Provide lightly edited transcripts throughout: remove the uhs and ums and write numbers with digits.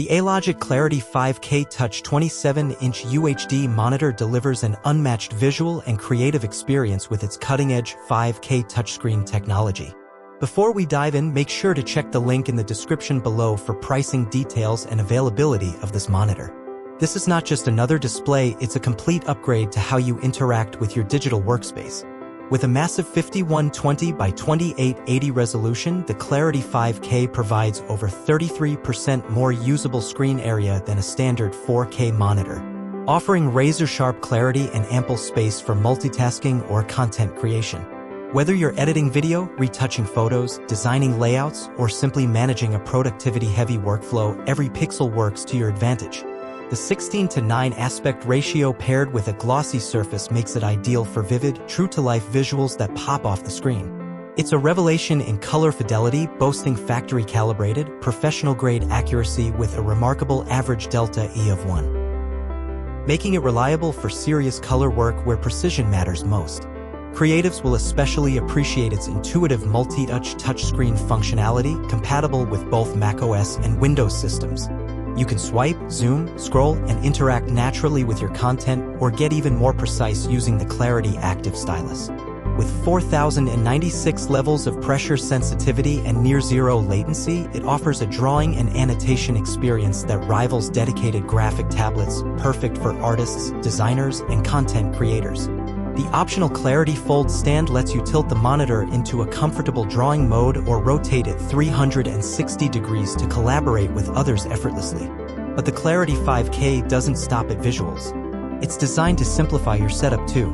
The ALOGIC Clarity 5K Touch 27-inch UHD monitor delivers an unmatched visual and creative experience with its cutting-edge 5K touchscreen technology. Before we dive in, make sure to check the link in the description below for pricing details and availability of this monitor. This is not just another display, it's a complete upgrade to how you interact with your digital workspace. With a massive 5120 by 2880 resolution, the Clarity 5K provides over 33% more usable screen area than a standard 4K monitor, offering razor-sharp clarity and ample space for multitasking or content creation. Whether you're editing video, retouching photos, designing layouts, or simply managing a productivity-heavy workflow, every pixel works to your advantage. The 16:9 aspect ratio paired with a glossy surface makes it ideal for vivid, true-to-life visuals that pop off the screen. It's a revelation in color fidelity, boasting factory-calibrated, professional-grade accuracy with a remarkable average delta E of 1, making it reliable for serious color work where precision matters most. Creatives will especially appreciate its intuitive multi-touch touchscreen functionality, compatible with both macOS and Windows systems. You can swipe, zoom, scroll, and interact naturally with your content, or get even more precise using the Clarity Active Stylus. With 4,096 levels of pressure sensitivity and near-zero latency, it offers a drawing and annotation experience that rivals dedicated graphic tablets, perfect for artists, designers, and content creators. The optional Clarity Fold stand lets you tilt the monitor into a comfortable drawing mode or rotate it 360 degrees to collaborate with others effortlessly. But the Clarity 5K doesn't stop at visuals. It's designed to simplify your setup too.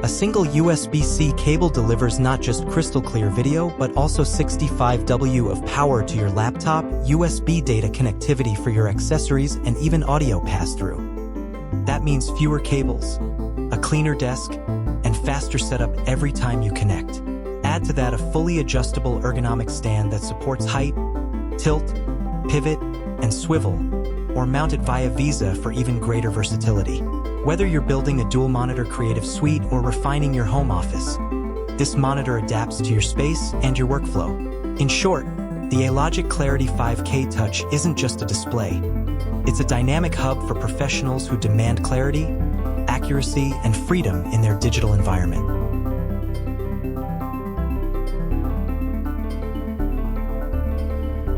A single USB-C cable delivers not just crystal clear video, but also 65W of power to your laptop, USB data connectivity for your accessories, and even audio pass-through. That means fewer cables, a cleaner desk, and faster setup every time you connect. Add to that a fully adjustable ergonomic stand that supports height, tilt, pivot, and swivel, or mount it via Visa for even greater versatility. Whether you're building a dual-monitor creative suite or refining your home office, this monitor adapts to your space and your workflow. In short, the ALOGIC Clarity 5K Touch isn't just a display. It's a dynamic hub for professionals who demand clarity, accuracy, and freedom in their digital environment.